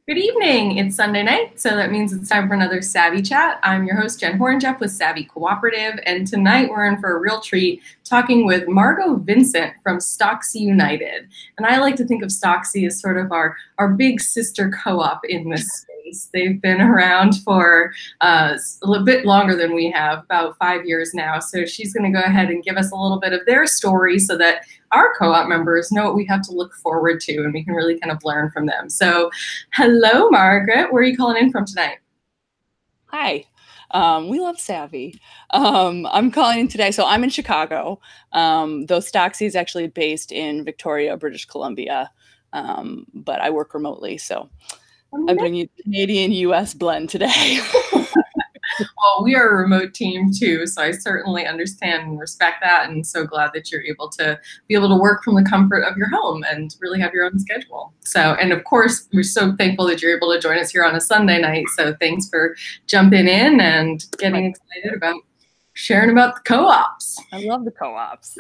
Good evening. It's Sunday night, so that means it's time for another Savvy Chat. I'm your host, Jen Hornjeff with Savvy Cooperative, and tonight we're in for a real treat talking with Margaret Vincent from Stocksy United. And I like to think of Stocksy as sort of our big sister co-op in this space. They've been around for a little bit longer than we have, about 5 years now. So she's going to go ahead and give us a little bit of their story so that our co-op members know what we have to look forward to and we can really kind of learn from them. So hello, Margaret. Where are you calling in from tonight? Hi. We love Savvy. I'm calling in today. So I'm in Chicago, though StockC is actually based in Victoria, British Columbia, but I work remotely. So I'm bringing you the Canadian-US blend today. Well, we are a remote team too, so I certainly understand and respect that, and so glad that you're able to be able to work from the comfort of your home and really have your own schedule. So, and of course, we're so thankful that you're able to join us here on a Sunday night. So thanks for jumping in and getting excited about sharing about the co-ops. I love the co-ops.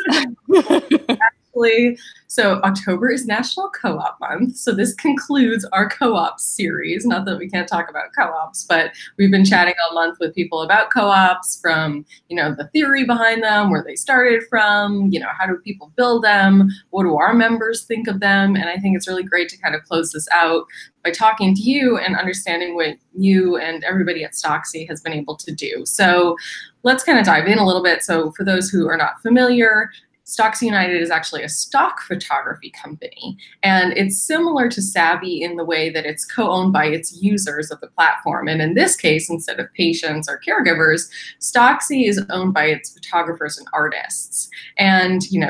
So October is National Co-op Month. So this concludes our co-op series. Not that we can't talk about co-ops, but we've been chatting all month with people about co-ops, from, the theory behind them, where they started from, how do people build them? What do our members think of them? And I think it's really great to kind of close this out by talking to you and understanding what you and everybody at StockC has been able to do. So let's kind of dive in a little bit. So for those who are not familiar, Stocksy United is actually a stock photography company, and it's similar to Savvy in the way that it's co-owned by its users of the platform. And in this case, instead of patients or caregivers, Stocksy is owned by its photographers and artists. And you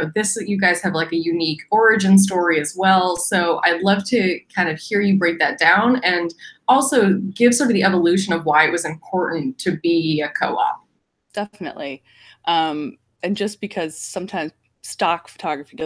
guys have like a unique origin story as well. So I'd love to kind of hear you break that down and also give sort of the evolution of why it was important to be a co-op. Definitely. And just because sometimes stock photography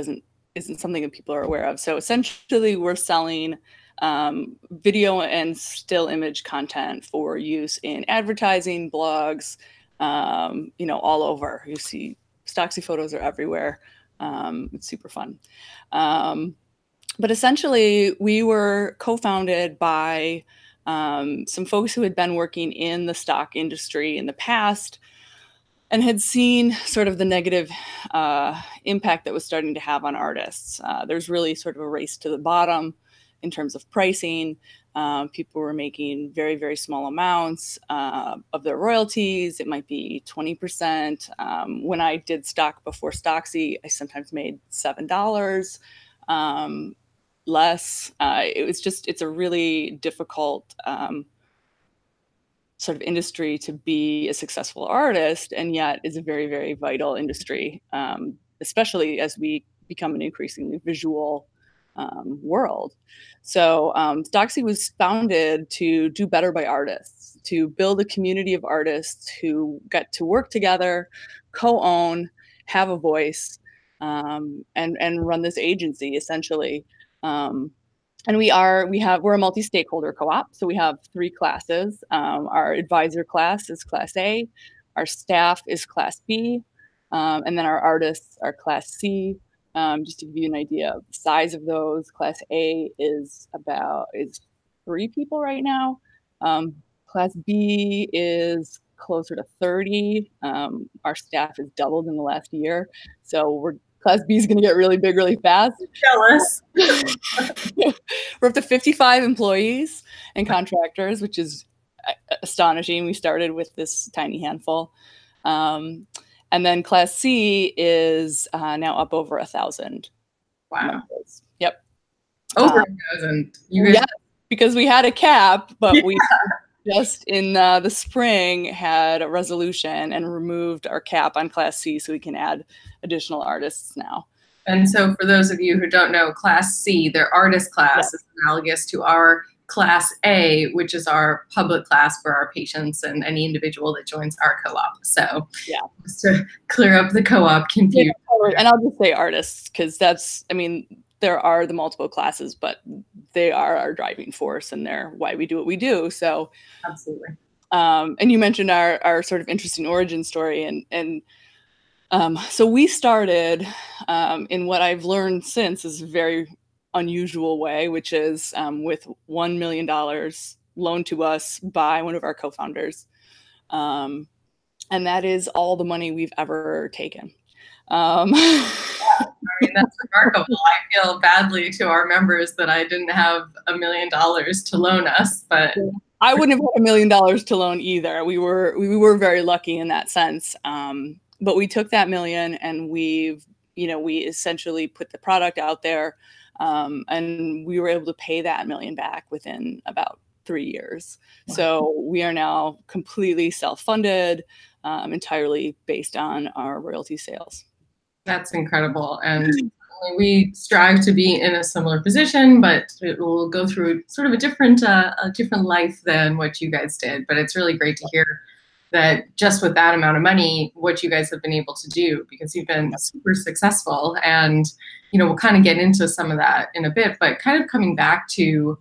isn't something that people are aware of. So essentially we're selling video and still image content for use in advertising, blogs, all over. You see StockC photos are everywhere. It's super fun. But essentially we were co-founded by some folks who had been working in the stock industry in the past and had seen sort of the negative impact that was starting to have on artists. There's really sort of a race to the bottom in terms of pricing. People were making very, very small amounts of their royalties. It might be 20%. When I did stock before StockC, I sometimes made $7 less. It's a really difficult sort of industry to be a successful artist, and yet is a very, very vital industry, especially as we become an increasingly visual world. So StockC was founded to do better by artists, to build a community of artists who get to work together, co-own, have a voice, and run this agency essentially. And we're a multi-stakeholder co-op. So we have 3 classes. Our advisor class is Class A, our staff is Class B, and then our artists are Class C. Just to give you an idea of the size of those, Class A is 3 people right now. Class B is closer to 30. Our staff has doubled in the last year. So Class B is going to get really big really fast. Jealous. We're up to 55 employees and contractors, which is astonishing. We started with this tiny handful. And then Class C is now up over 1,000. Wow. Members. Yep. Over 1,000. Yeah, because we had a cap, but we just in the spring had a resolution and removed our cap on Class C so we can add additional artists now. And so for those of you who don't know, Class C, their artist class, is analogous to our Class A, which is our public class for our patients and any individual that joins our co-op. So just to clear up the co-op confusion. And I'll just say artists, because there are the multiple classes, but they are our driving force and they're why we do what we do. So absolutely. And you mentioned our sort of interesting origin story, and so we started in what I've learned since is very unusual way, which is with $1 million loaned to us by one of our co-founders. And that is all the money we've ever taken. I mean, that's remarkable. I feel badly to our members that I didn't have $1 million to loan us, but I wouldn't have had $1 million to loan either. We were very lucky in that sense. But we took that million and we essentially put the product out there, and we were able to pay that $1 million back within about 3 years. Wow. So we are now completely self-funded, entirely based on our royalty sales. That's incredible. And we strive to be in a similar position, but it will go through sort of a different life than what you guys did. But it's really great to hear that just with that amount of money, what you guys have been able to do, because you've been super successful. And, we'll kind of get into some of that in a bit, but kind of coming back to,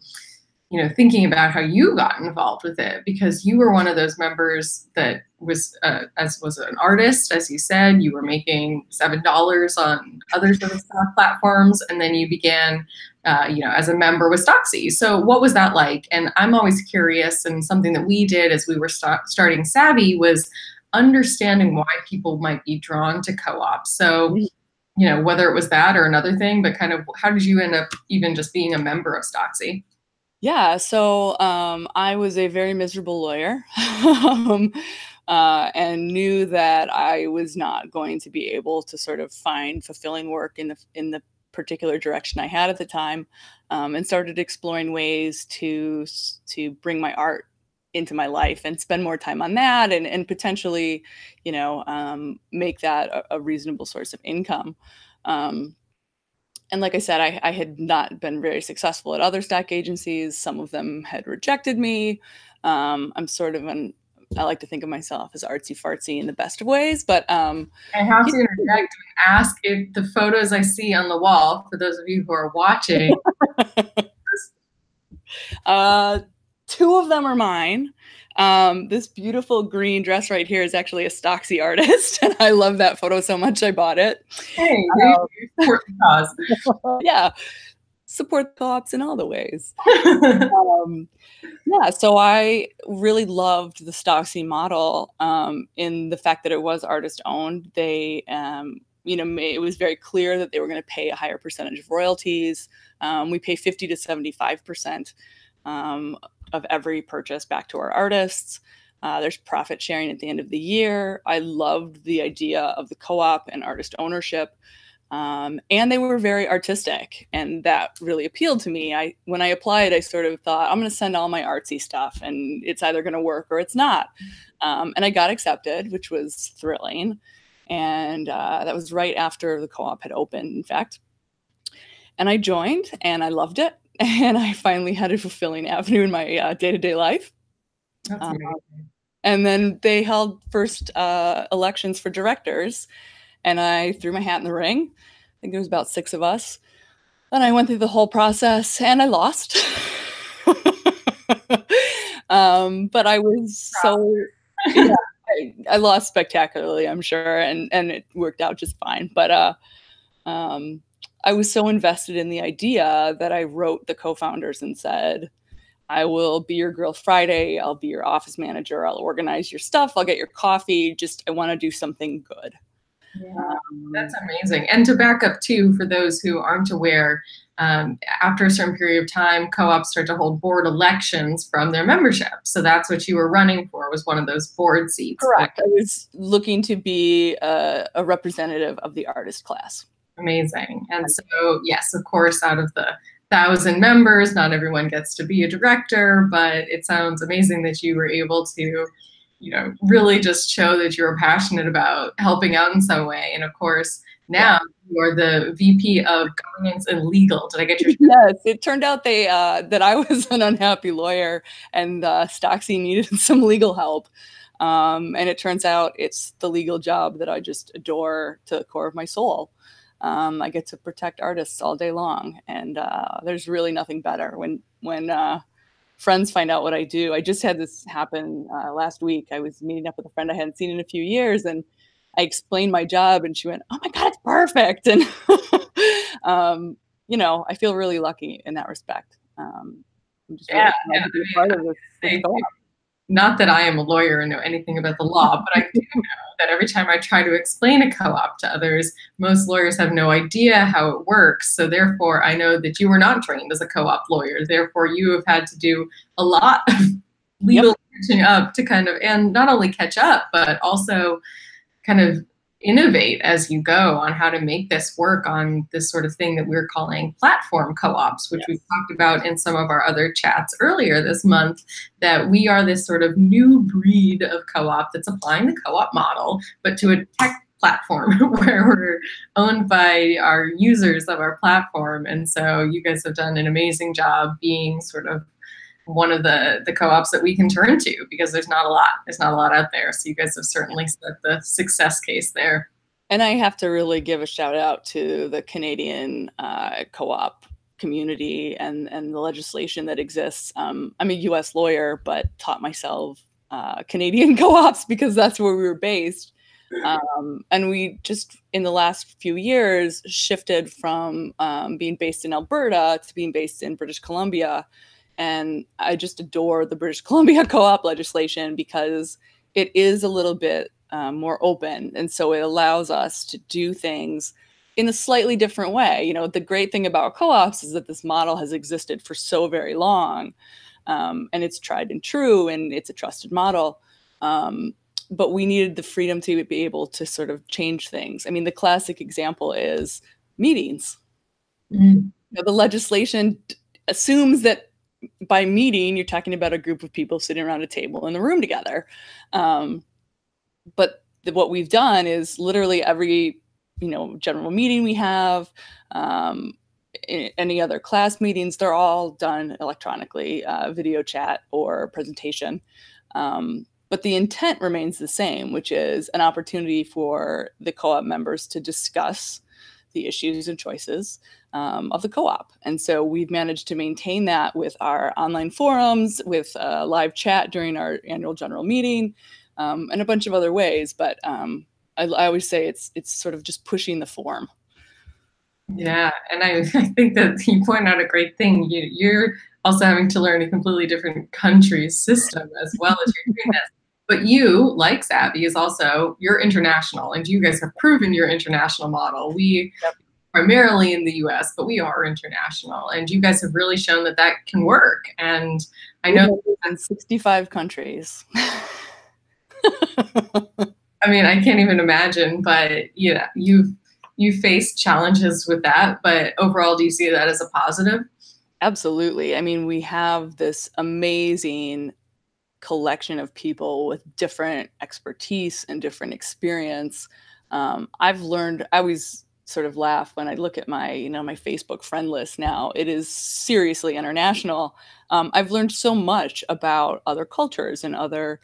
thinking about how you got involved with it, because you were one of those members that was an artist, as you said, you were making $7 on other sort of stock platforms, and then you began, as a member with StockC. So what was that like? And I'm always curious, and something that we did as we were starting Savvy was understanding why people might be drawn to co-ops. So, whether it was that or another thing, but kind of how did you end up even just being a member of StockC? Yeah, so I was a very miserable lawyer and knew that I was not going to be able to sort of find fulfilling work in the particular direction I had at the time, and started exploring ways to bring my art into my life and spend more time on that, and potentially, make that a reasonable source of income. And like I said, I had not been very successful at other stock agencies. Some of them had rejected me. I'm sort of I like to think of myself as artsy fartsy in the best of ways, but I have to interject and ask if the photos I see on the wall, for those of you who are watching, 2 of them are mine. This beautiful green dress right here is actually a Stocksy artist, and I love that photo so much I bought it. Hey, support the cause. Yeah, support the co-ops in all the ways. Yeah, so I really loved the Stocksy model in the fact that it was artist owned. They, it was very clear that they were going to pay a higher percentage of royalties. We pay 50 to 75%. Of every purchase back to our artists. There's profit sharing at the end of the year. I loved the idea of the co-op and artist ownership. And they were very artistic, and that really appealed to me. When I applied, I sort of thought, I'm going to send all my artsy stuff and it's either going to work or it's not. And I got accepted, which was thrilling. And that was right after the co-op had opened, in fact. And I joined and I loved it. And I finally had a fulfilling avenue in my day-to-day life. That's amazing. And then they held first elections for directors, and I threw my hat in the ring. I think there was about 6 of us. And I went through the whole process, and I lost. But I was so, I lost spectacularly, I'm sure, and it worked out just fine. But I was so invested in the idea that I wrote the co-founders and said, I will be your girl Friday. I'll be your office manager. I'll organize your stuff. I'll get your coffee. I want to do something good. Yeah, that's amazing. And to back up too, for those who aren't aware, after a certain period of time, co-ops start to hold board elections from their membership. So that's what you were running for, was one of those board seats. Correct. I was looking to be a representative of the artist class. Amazing. And so, yes, of course, out of the 1,000 members, not everyone gets to be a director, but it sounds amazing that you were able to, really just show that you're passionate about helping out in some way. And of course, now you're the VP of Governance and Legal. Did I get your? Yes, it turned out that I was an unhappy lawyer, and StockC needed some legal help. And it turns out it's the legal job that I just adore to the core of my soul. I get to protect artists all day long, and there's really nothing better when friends find out what I do. I just had this happen last week. I was meeting up with a friend I hadn't seen in a few years, and I explained my job, and she went, "Oh my God, it's perfect!" And I feel really lucky in that respect. I'm just really Yeah, glad to be a part of this co-op. not that I am a lawyer and know anything about the law, but I do know that every time I try to explain a co-op to others, most lawyers have no idea how it works. So therefore, I know that you were not trained as a co-op lawyer. Therefore, you have had to do a lot of legal catching up to kind of, and not only catch up, but also kind of innovate as you go on how to make this work on this sort of thing that we're calling platform co-ops, which we've talked about in some of our other chats earlier this month, that we are this sort of new breed of co-op that's applying the co-op model, but to a tech platform where we're owned by our users of our platform. And so you guys have done an amazing job being sort of one of the co-ops that we can turn to, because there's not a lot out there. So you guys have certainly set the success case there. And I have to really give a shout out to the Canadian co-op community and the legislation that exists. I'm a US lawyer, but taught myself Canadian co-ops because that's where we were based. And we just, in the last few years, shifted from being based in Alberta to being based in British Columbia. And I just adore the British Columbia co-op legislation because it is a little bit more open. And so it allows us to do things in a slightly different way. The great thing about co-ops is that this model has existed for so very long, and it's tried and true, and it's a trusted model. But we needed the freedom to be able to sort of change things. I mean, the classic example is meetings. Mm-hmm. The legislation assumes that by meeting, you're talking about a group of people sitting around a table in a room together. But what we've done is literally every, general meeting we have, any other class meetings, they're all done electronically, video chat or presentation. But the intent remains the same, which is an opportunity for the co-op members to discuss the issues and choices of the co-op. And so we've managed to maintain that with our online forums, with live chat during our annual general meeting, and a bunch of other ways. But I always say it's sort of just pushing the form. Yeah, and I think that you point out a great thing. You're also having to learn a completely different country's system as well as you're doing this. But you, like Savvy, you're international, and you guys have proven your international model. We primarily in the US, but we are international, and you guys have really shown that that can work. And I know in 65 countries. I mean, I can't even imagine, but you've faced challenges with that, but overall, do you see that as a positive? Absolutely. I mean, we have this amazing collection of people with different expertise and different experience. I've learned, I always sort of laugh when I look at my, my Facebook friend list now. It is seriously international. I've learned so much about other cultures and other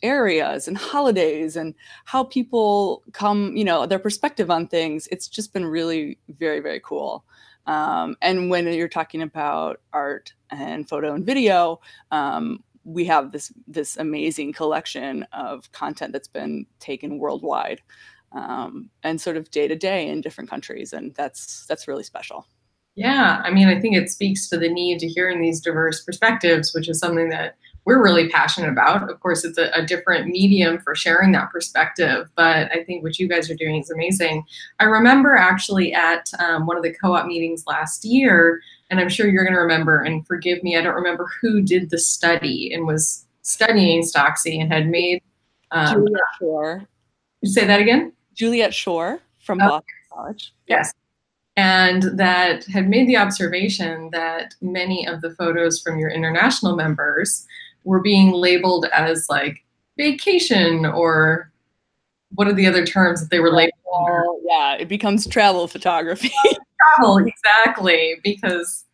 areas and holidays and how people come, their perspective on things. It's just been really very, very cool. And when you're talking about art and photo and video, we have this amazing collection of content that's been taken worldwide, and sort of day to day in different countries. And that's really special. Yeah, I mean, I think it speaks to the need to hearing these diverse perspectives, which is something that we're really passionate about. Of course, it's a different medium for sharing that perspective, but I think what you guys are doing is amazing. I remember actually at one of the co-op meetings last year, and I'm sure you're going to remember, and forgive me, I don't remember who did the study and was studying StockC and had made... Juliet Shore. Say that again? Juliet Shore from Boston College. Yes. And that had made the observation that many of the photos from your international members were being labeled as like vacation, or what are the other terms that they were labeled under? Yeah, it becomes travel photography. Travel, exactly, because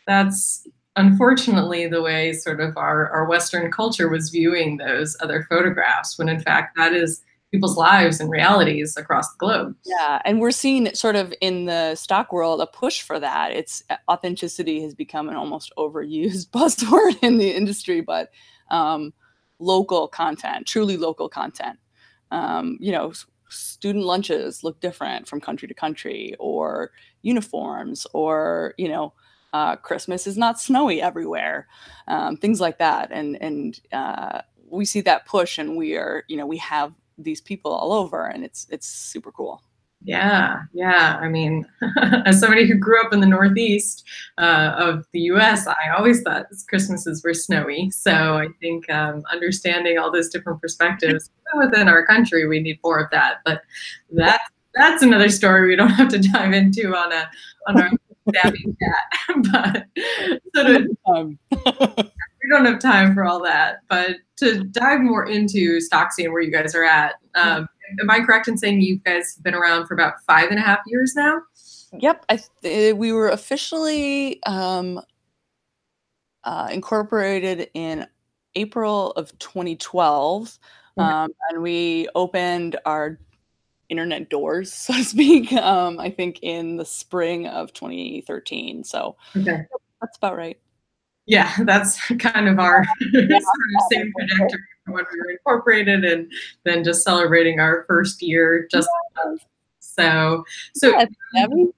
that's unfortunately the way sort of our Western culture was viewing those other photographs, when in fact that is people's lives and realities across the globe. Yeah, and we're seeing sort of in the stock world a push for that. It's authenticity has become an almost overused buzzword in the industry, but local content, truly local content. student lunches look different from country to country, or uniforms, or Christmas is not snowy everywhere, things like that. And we see that push, and we have these people all over, and it's super cool. Yeah, yeah. I mean, as somebody who grew up in the Northeast of the U.S., I always thought Christmases were snowy. So I think understanding all those different perspectives within our country, we need more of that. But that's another story we don't have to dive into on our Savvy Chat. But we don't have time for all that. But to dive more into StockC and where you guys are at. Am I correct in saying you guys have been around for about 5.5 years now? Yep. We were officially incorporated in April of 2012. And we opened our internet doors, so to speak, I think in the spring of 2013. So that's about right. Yeah, that's kind of our sort of same trajectory when we were incorporated, and then just celebrating our first year just so around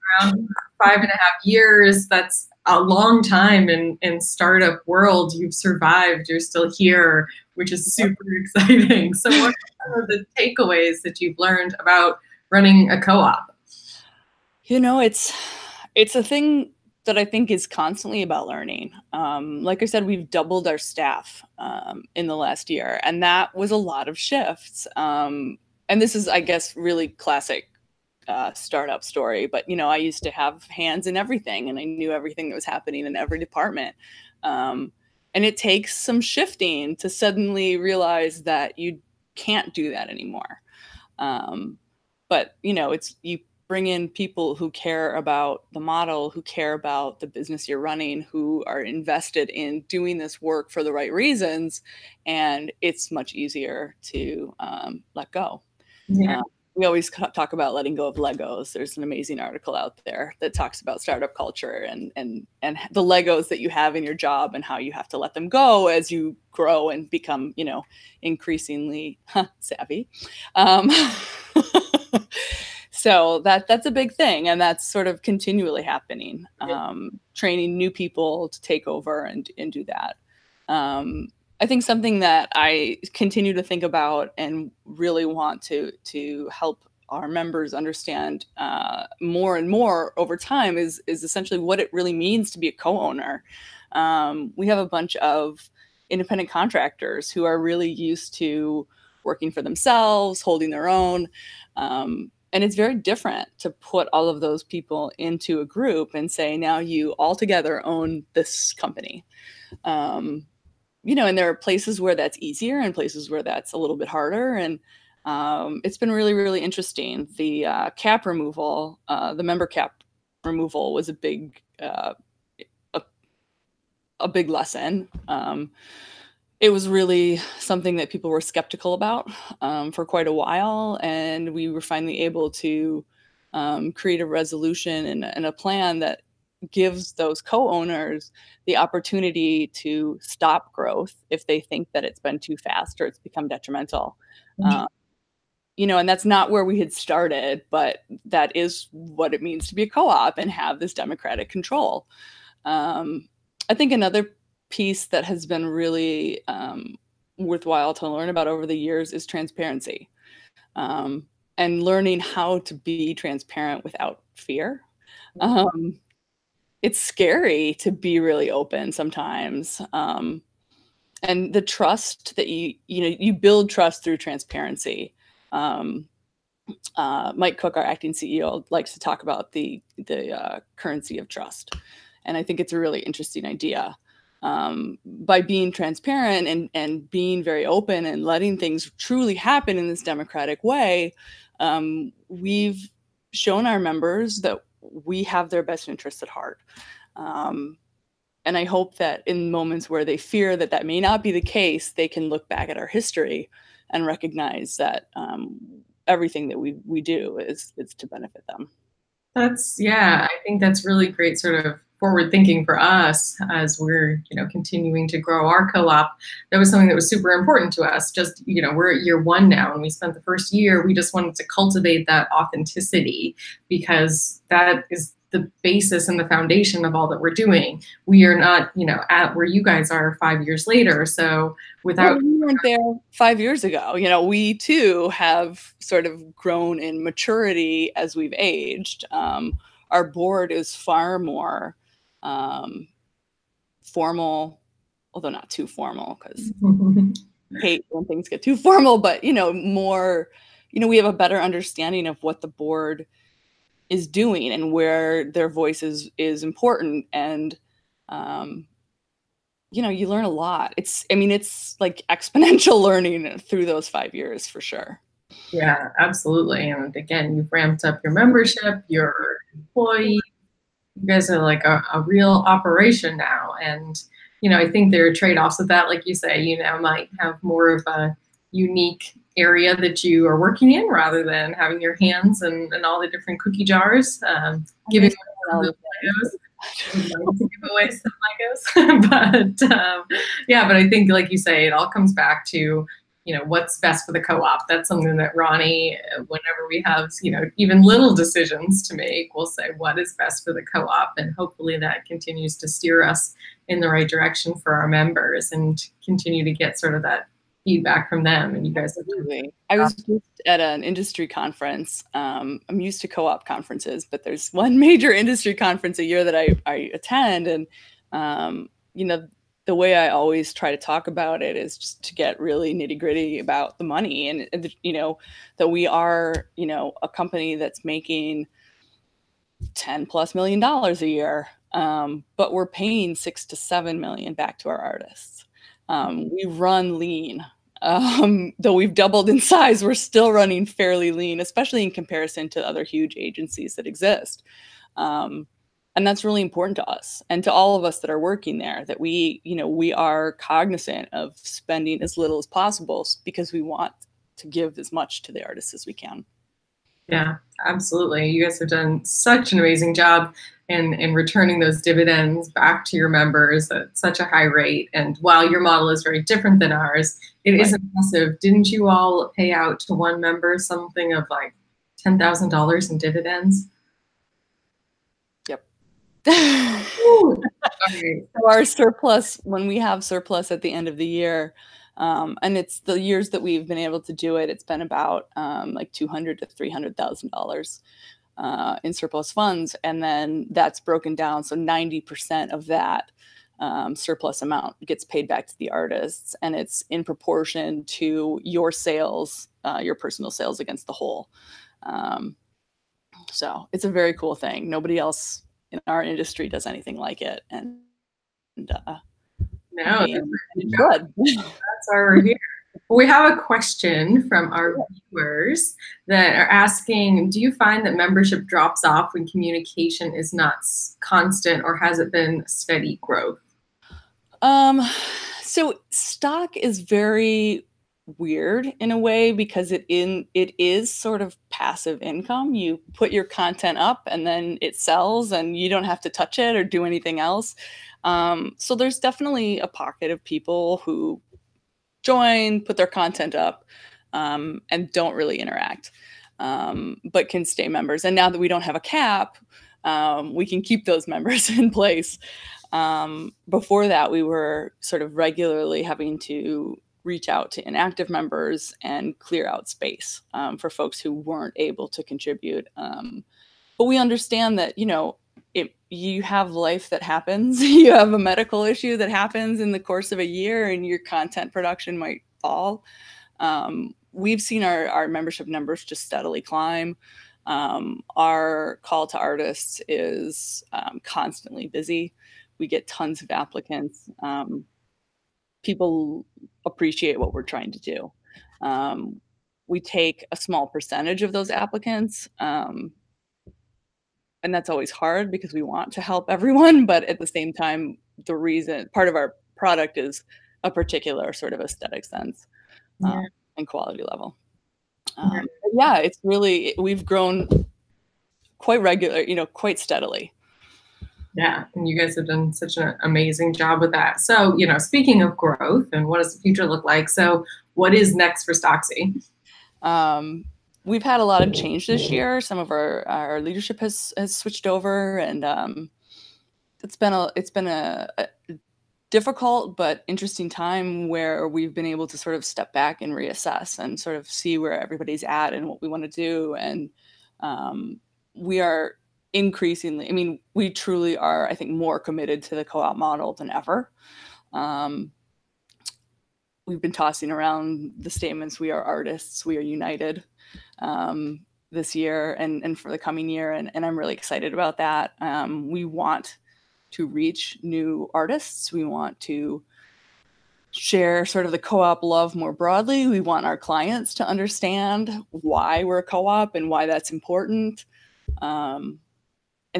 5.5 years. That's a long time in startup world. You've survived, you're still here, which is super exciting. So what are the takeaways that you've learned about running a co-op? It's a thing that I think is constantly about learning. Like I said, we've doubled our staff in the last year, and that was a lot of shifts. And this is, I guess, really classic startup story. But, I used to have hands in everything, and I knew everything that was happening in every department. And it takes some shifting to suddenly realize that you can't do that anymore. But, you bring in people who care about the model, who care about the business you're running, who are invested in doing this work for the right reasons, and it's much easier to let go. Yeah. We always talk about letting go of Legos. There's an amazing article out there that talks about startup culture and the Legos that you have in your job, and how you have to let them go as you grow and become, increasingly savvy. So that's a big thing, and that's sort of continually happening. Training new people to take over and do that. I think something that I continue to think about and really want to help our members understand more and more over time is essentially what it really means to be a co-owner. We have a bunch of independent contractors who are really used to working for themselves, holding their own. And it's very different to put all of those people into a group and say, now you all together own this company. And there are places where that's easier and places where that's a little bit harder. And it's been really, really interesting. The cap removal, the member cap removal was a big lesson. It was really something that people were skeptical about for quite a while. And we were finally able to create a resolution and a plan that gives those co-owners the opportunity to stop growth if they think that it's been too fast or it's become detrimental. And that's not where we had started, but that is what it means to be a co-op and have this democratic control. I think another piece that has been really worthwhile to learn about over the years is transparency, and learning how to be transparent without fear. It's scary to be really open sometimes. And the trust that you build trust through transparency. Mike Cook, our acting CEO, likes to talk about the currency of trust. And I think it's a really interesting idea. By being transparent and being very open and letting things truly happen in this democratic way, we've shown our members that we have their best interests at heart. And I hope that in moments where they fear that that may not be the case, they can look back at our history and recognize that everything that we do is to benefit them. I think that's really great sort of forward thinking for us as we're, continuing to grow our co-op. That was something that was super important to us. Just, we're at year one now, and we spent the first year, we just wanted to cultivate that authenticity, because that is the basis and the foundation of all that we're doing. We are not, at where you guys are 5 years later. So without— we weren't there 5 years ago. We too have sort of grown in maturity as we've aged. Our board is far more formal, although not too formal, because hate when things get too formal, but more, we have a better understanding of what the board is doing and where their voice is important. And you learn a lot. It's like exponential learning through those 5 years, for sure. Yeah, absolutely. And again, you've ramped up your membership, your employees. You guys are like a real operation now. And, I think there are trade-offs with that. Like you say, might have more of a unique area that you are working in, rather than having your hands and all the different cookie jars, giving away Legos. I would like to give away some Legos. But I think, like you say, it all comes back to, what's best for the co-op. That's something that Ronnie, whenever we have, even little decisions to make, we'll say what is best for the co-op. And hopefully that continues to steer us in the right direction for our members, and continue to get sort of that feedback from them. And you guys Absolutely. I was just at an industry conference. I'm used to co-op conferences, but there's one major industry conference a year that I attend. And, the way I always try to talk about it is just to get really nitty gritty about the money, and that we are, a company that's making $10+ million a year. But we're paying $6 to $7 million back to our artists. We run lean. Though we've doubled in size, we're still running fairly lean, especially in comparison to other huge agencies that exist. And that's really important to us, and to all of us that are working there, that we are cognizant of spending as little as possible, because we want to give as much to the artists as we can. Yeah, absolutely. You guys have done such an amazing job in returning those dividends back to your members at such a high rate. And while your model is very different than ours, it is impressive. Didn't you all pay out to one member something of like $10,000 in dividends? Yep. Ooh, okay. So our surplus, when we have surplus at the end of the year, and it's the years that we've been able to do it, it's been about like $200,000 to $300,000 in surplus funds, and then that's broken down. So 90% of that surplus amount gets paid back to the artists, and it's in proportion to your sales, your personal sales against the whole. So it's a very cool thing. Nobody else in our industry does anything like it, and No, that's good. That's why we're here. We have a question from our viewers that are asking, do you find that membership drops off when communication is not constant, or has it been steady growth? So stock is very weird in a way, because it is sort of passive income. You put your content up and then it sells, and you don't have to touch it or do anything else. So there's definitely a pocket of people who join, put their content up, and don't really interact, but can stay members. And now that we don't have a cap, we can keep those members in place. Before that, we were sort of regularly having to reach out to inactive members and clear out space for folks who weren't able to contribute. But we understand that, you have life that happens. You have a medical issue that happens in the course of a year, and your content production might fall. We've seen our membership numbers just steadily climb. Our call to artists is constantly busy. We get tons of applicants. People appreciate what we're trying to do. We take a small percentage of those applicants, and that's always hard because we want to help everyone, but at the same time, part of our product is a particular sort of aesthetic sense and quality level. Yeah, it's really, we've grown quite regular, quite steadily. Yeah, and you guys have done such an amazing job with that. So, speaking of growth and what does the future look like? So, what is next for Stocksy? We've had a lot of change this year. Some of our leadership has switched over, and it's been a difficult but interesting time where we've been able to sort of step back and reassess and sort of see where everybody's at and what we want to do. And we are increasingly, I mean, we truly are, I think, more committed to the co-op model than ever. We've been tossing around the statements, we are artists, we are united, this year and for the coming year. And I'm really excited about that. We want to reach new artists. We want to share sort of the co-op love more broadly. We want our clients to understand why we're a co-op and why that's important, and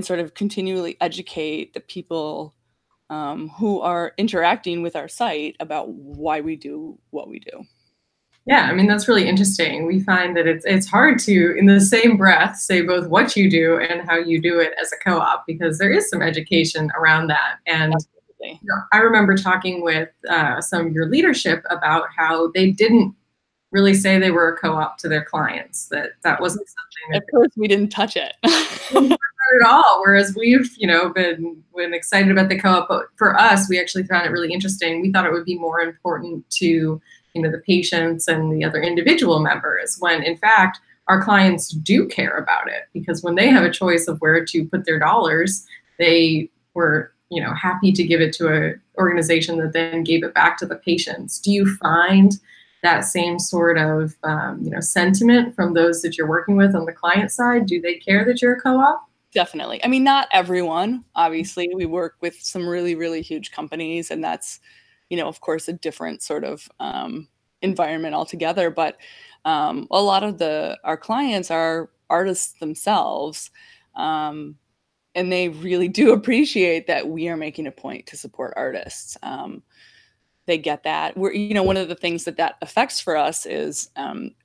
sort of continually educate the people who are interacting with our site about why we do what we do. Yeah, I mean, that's really interesting. We find that it's hard to, in the same breath, say both what you do and how you do it as a co-op, because there is some education around that. And I remember talking with some of your leadership about how they didn't really say they were a co-op to their clients, that wasn't something that— At first, we didn't touch it. Not at all. Whereas we've, been excited about the co-op, but for us, we actually found it really interesting. We thought it would be more important to, the patients and the other individual members, when in fact our clients do care about it, because when they have a choice of where to put their dollars, they were, happy to give it to an organization that then gave it back to the patients. Do you find that same sort of, sentiment from those that you're working with on the client side? Do they care that you're a co-op? Definitely. I mean, not everyone, obviously. We work with some really, really huge companies, and that's, of course, a different sort of environment altogether. But a lot of our clients are artists themselves, and they really do appreciate that we are making a point to support artists. They get that. We're, one of the things that affects for us is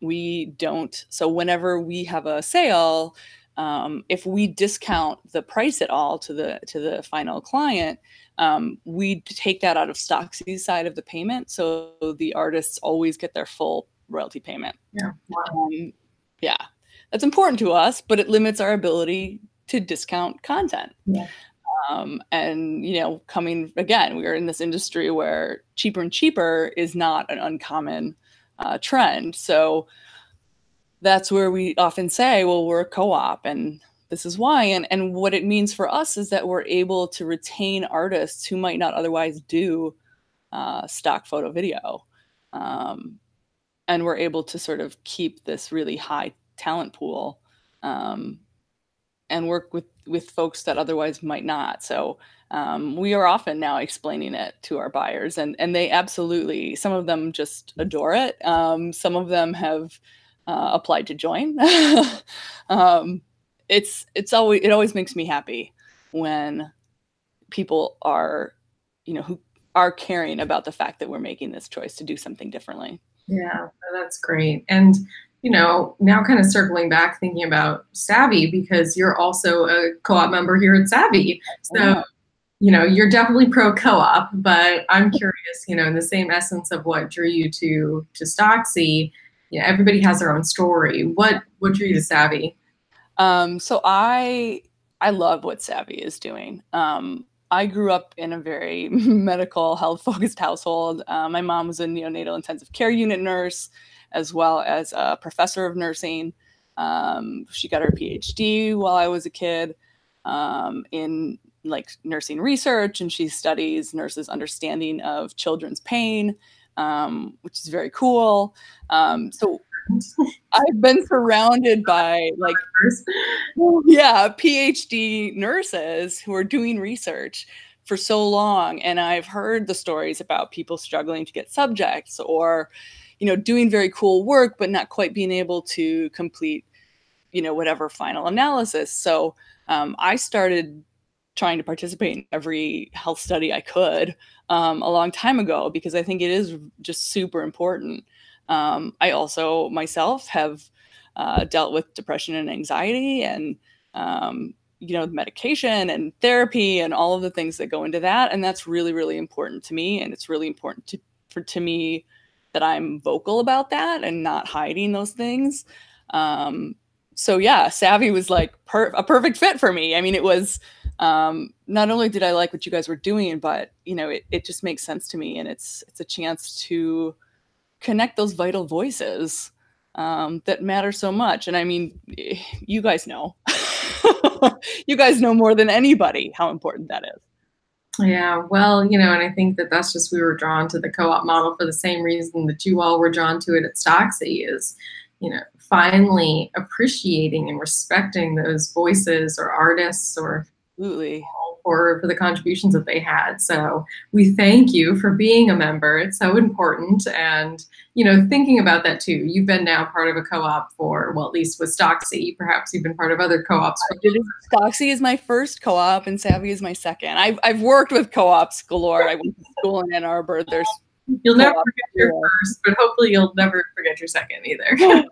we don't. So whenever we have a sale, if we discount the price at all to the final client, we take that out of StockC's side of the payment, so the artists always get their full royalty payment. Yeah, wow. Yeah, that's important to us, but it limits our ability to discount content. Yeah. And coming again, we are in this industry where cheaper and cheaper is not an uncommon trend. So that's where we often say, well, we're a co-op and this is why. And what it means for us is that we're able to retain artists who might not otherwise do stock photo video. And we're able to sort of keep this really high talent pool and work with folks that otherwise might not. So we are often now explaining it to our buyers, and they absolutely, some of them just adore it. Some of them have applied to join. It always makes me happy when people are, who are caring about the fact that we're making this choice to do something differently. Yeah, that's great. And, now kind of circling back, thinking about Savvy, because you're also a co-op member here at Savvy. So, you're definitely pro co-op, but I'm curious, in the same essence of what drew you to StockC, everybody has their own story. What drew you to Savvy? So I love what Savvy is doing. I grew up in a very medical health focused household. My mom was a neonatal intensive care unit nurse, as well as a professor of nursing. She got her PhD while I was a kid in nursing research, and she studies nurses' understanding of children's pain, which is very cool. So I've been surrounded by PhD nurses who are doing research for so long. And I've heard the stories about people struggling to get subjects, or, doing very cool work, but not quite being able to complete, whatever final analysis. So I started trying to participate in every health study I could a long time ago, because I think it is just super important. I also myself have dealt with depression and anxiety, and medication and therapy and all of the things that go into that. And that's really, really important to me. And it's really important to me that I'm vocal about that and not hiding those things. So yeah, Savvy was like a perfect fit for me. I mean, it was, not only did I like what you guys were doing, but it just makes sense to me. And it's a chance to connect those vital voices that matter so much. And I mean, you guys know, you guys know more than anybody how important that is. Yeah, well, and I think that that's just, we were drawn to the co-op model for the same reason that you all were drawn to it at StockC, is, finally appreciating and respecting those voices or artists or Absolutely. for the contributions that they had. So we thank you for being a member. It's so important. And, thinking about that too, you've been now part of a co-op for, well, at least with StockC, perhaps you've been part of other co-ops. StockC is my first co-op and Savvy is my second. I've worked with co-ops galore. I went to school in Ann Arbor. You'll never forget your first, but hopefully you'll never forget your second either.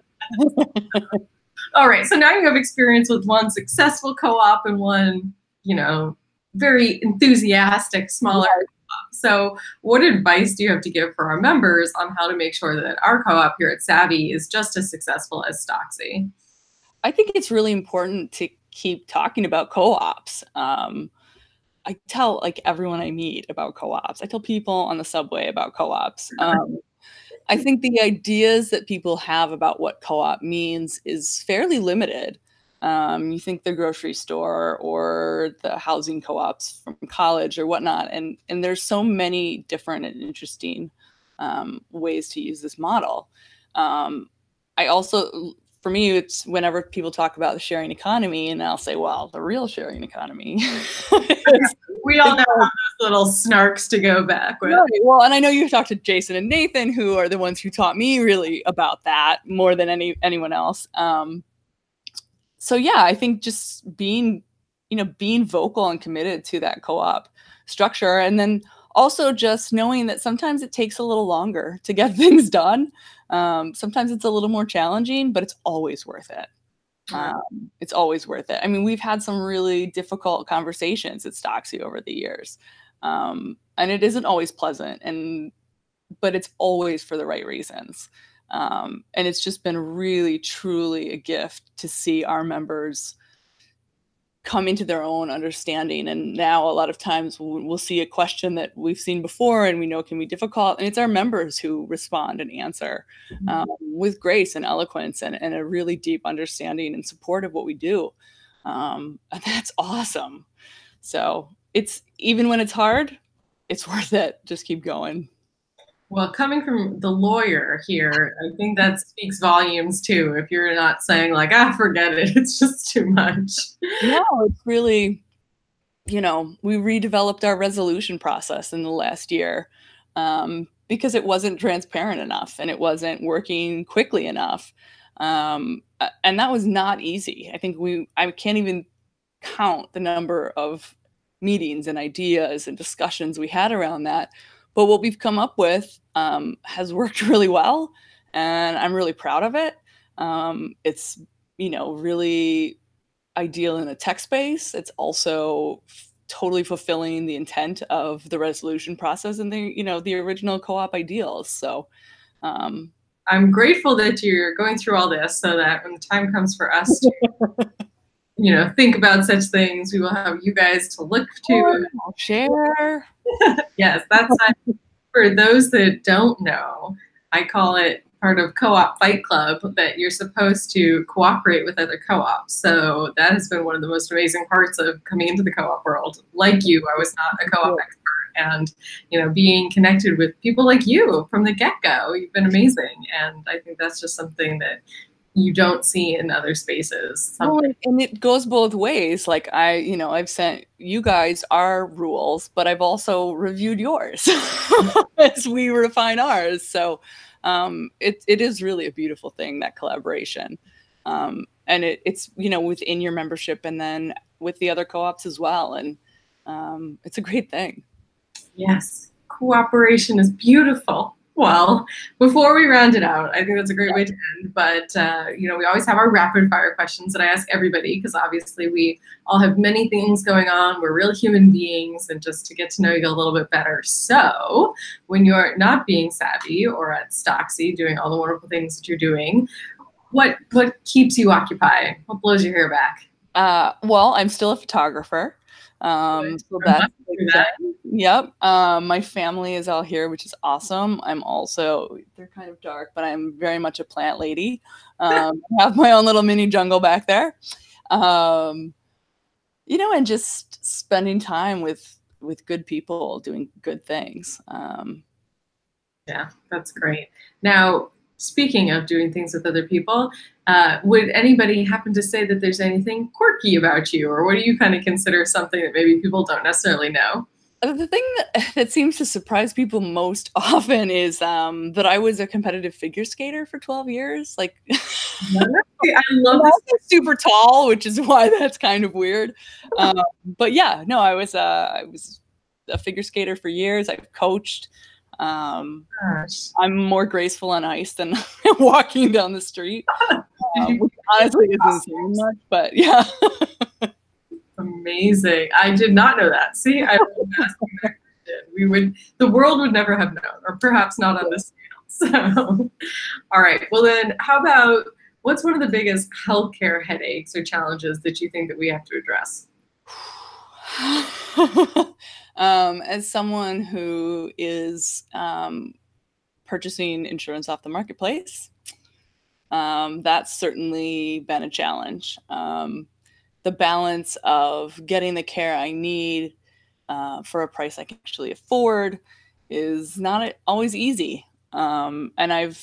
All right, so now you have experience with one successful co-op and one, very enthusiastic, smaller co-op. So what advice do you have to give for our members on how to make sure that our co-op here at Savvy is just as successful as StockC? I think it's really important to keep talking about co-ops. I tell everyone I meet about co-ops. I tell people on the subway about co-ops. I think the ideas that people have about what co-op means is fairly limited. You think the grocery store or the housing co-ops from college or whatnot, and there's so many different and interesting ways to use this model. I also, for me, it's whenever people talk about the sharing economy, and I'll say, well, the real sharing economy. We all know how those little snarks to go back with. Right. Well, and I know you've talked to Jason and Nathan, who are the ones who taught me really about that more than anyone else. So yeah, I think just being vocal and committed to that co-op structure, and then also just knowing that sometimes it takes a little longer to get things done. Sometimes it's a little more challenging, but it's always worth it. It's always worth it. I mean, we've had some really difficult conversations at StockC over the years. And it isn't always pleasant, but it's always for the right reasons. And it's just been really, truly a gift to see our members come into their own understanding. And now a lot of times we'll see a question that we've seen before and we know can be difficult. And it's our members who respond and answer with grace and eloquence and a really deep understanding and support of what we do. And that's awesome. So it's, even when it's hard, it's worth it. Just keep going. Well, coming from the lawyer here, I think that speaks volumes too. If you're not saying like, forget it, it's just too much. No, it's really, we redeveloped our resolution process in the last year because it wasn't transparent enough and it wasn't working quickly enough. And that was not easy. I think I can't even count the number of meetings and ideas and discussions we had around that. But what we've come up with has worked really well, and I'm really proud of it. It's, really ideal in a tech space. It's also totally fulfilling the intent of the resolution process and the original co-op ideals. So I'm grateful that you're going through all this so that when the time comes for us to think about such things, we will have you guys to look to. I'll share. Yes, that's for those that don't know, I call it part of Co-op Fight Club, that you're supposed to cooperate with other co-ops. So that has been one of the most amazing parts of coming into the co-op world. Like you, I was not a co-op expert, and being connected with people like you from the get-go, you've been amazing. And I think that's just something that you don't see in other spaces. Well, and it goes both ways. Like I've sent you guys our rules, but I've also reviewed yours as we refine ours. So it is really a beautiful thing, that collaboration. And it's within your membership and then with the other co-ops as well. And it's a great thing. Yes, cooperation is beautiful. Well, before we round it out, I think that's a great way to end. But we always have our rapid fire questions that I ask everybody because obviously we all have many things going on. We're real human beings, and just to get to know you a little bit better. So, when you're not being savvy or at StockC doing all the wonderful things that you're doing, what keeps you occupied? What blows your hair back? Well, I'm still a photographer. So that's yep. My family is all here, which is awesome. I'm also, they're kind of dark, but I'm very much a plant lady. I have my own little mini jungle back there. And just spending time with good people doing good things. Yeah, that's great. Now, speaking of doing things with other people, would anybody happen to say that there's anything quirky about you, or what do you kind of consider something that maybe people don't necessarily know? The thing that seems to surprise people most often is that I was a competitive figure skater for 12 years. Like, I love this. Super tall, which is why that's kind of weird. But yeah, no, I was a figure skater for years. I've coached. I'm more graceful on ice than walking down the street. Which honestly isn't saying much, but yeah. Amazing. I did not know that. See, the world would never have known, or perhaps not on this scale. So, all right. Well, then, how about what's one of the biggest healthcare headaches or challenges that you think that we have to address? As someone who is purchasing insurance off the marketplace, that's certainly been a challenge. The balance of getting the care I need for a price I can actually afford is not always easy. And I've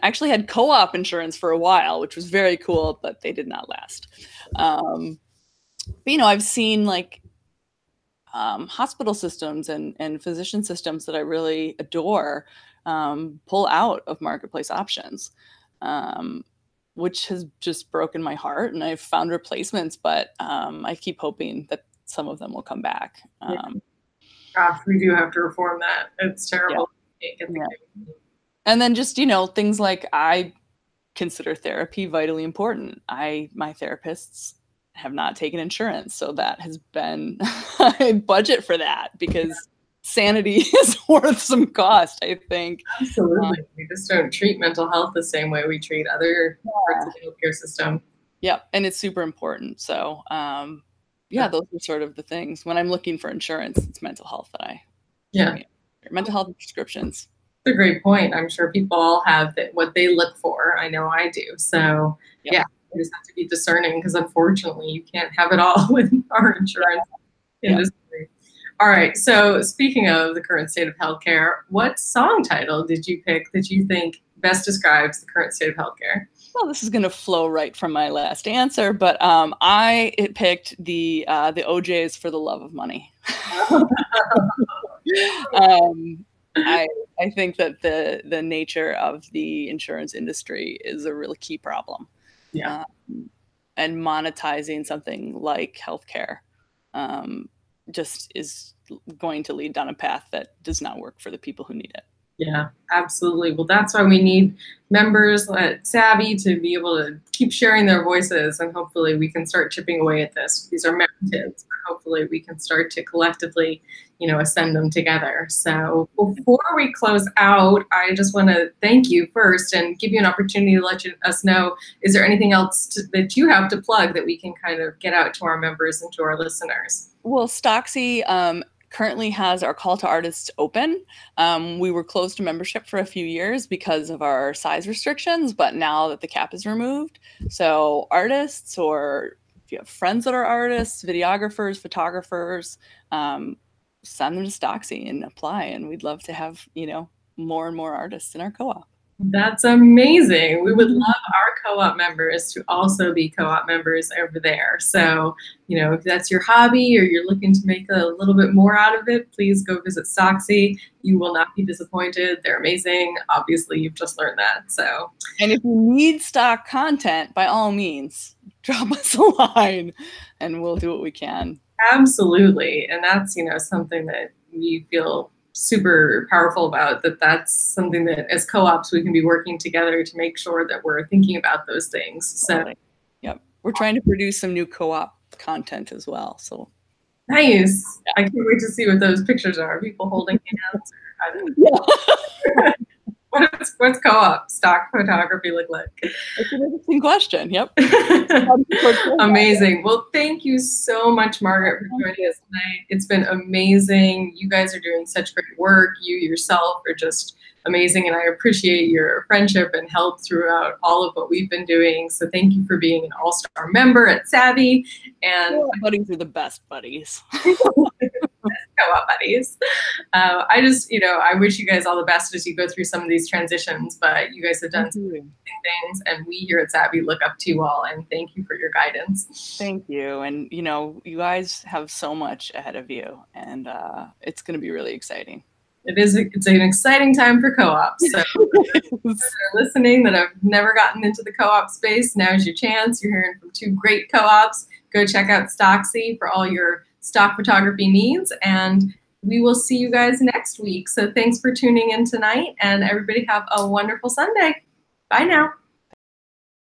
actually had co-op insurance for a while, which was very cool, but they did not last. But I've seen like hospital systems and physician systems that I really adore pull out of marketplace options, which has just broken my heart. And I've found replacements, but I keep hoping that some of them will come back. Gosh, we do have to reform that. It's terrible. Yeah. And then just, things like I consider therapy vitally important. My therapists have not taken insurance. So that has been a budget for that because sanity is worth some cost, I think. Absolutely. We just don't treat mental health the same way we treat other parts of the healthcare system. Yeah. And it's super important. So, those are sort of the things. When I'm looking for insurance, it's mental health that mental health and prescriptions. That's a great point. I'm sure people all have what they look for. I know I do. So, yeah. You just have to be discerning because unfortunately you can't have it all with our insurance industry. All right. So speaking of the current state of healthcare, what song title did you pick that you think best describes the current state of healthcare? Well, this is going to flow right from my last answer, but I picked the OJs for the love of money. I think that the nature of the insurance industry is a really key problem. Yeah. And monetizing something like healthcare just is going to lead down a path that does not work for the people who need it. Yeah, absolutely. Well, that's why we need members at Savvy to be able to keep sharing their voices, and hopefully we can start chipping away at this. These are mountains, but hopefully we can start to collectively, ascend them together. So before we close out, I just want to thank you first and give you an opportunity to let us know, is there anything else that you have to plug that we can kind of get out to our members and to our listeners? Well, StockC currently has our call to artists open. We were closed to membership for a few years because of our size restrictions, but now that the cap is removed, so artists, or if you have friends that are artists, videographers, photographers, send them to StockC and apply. And we'd love to have, more and more artists in our co-op. That's amazing. We would love our co-op members to also be co-op members over there. So, if that's your hobby or you're looking to make a little bit more out of it, please go visit StockC. You will not be disappointed. They're amazing. Obviously, you've just learned that. So, and if you need stock content, by all means, drop us a line and we'll do what we can. Absolutely. And that's, something that we feel super powerful about that. That's something that as co-ops we can be working together to make sure that we're thinking about those things. So yep, we're trying to produce some new co-op content as well. So nice. Yeah. I can't wait to see what those pictures are. People holding hands. Or, I don't know. Yeah. What's co-op stock photography look like? That's an interesting question. Yep. Amazing. Well, thank you so much, Margaret, for joining us tonight. It's been amazing. You guys are doing such great work. You yourself are just amazing, and I appreciate your friendship and help throughout all of what we've been doing. So thank you for being an all-star member at Savvy. And buddies are the best buddies. Co-op buddies. I just, I wish you guys all the best as you go through some of these transitions, but you guys have done some amazing things, and we here at Savvy look up to you all, and thank you for your guidance. Thank you. And, you guys have so much ahead of you, and it's going to be really exciting. It's an exciting time for co-ops. So if you're listening that have never gotten into the co-op space, now's your chance. You're hearing from two great co-ops. Go check out StockC for all your stock photography needs, and we will see you guys next week. So thanks for tuning in tonight, and everybody have a wonderful Sunday. Bye now.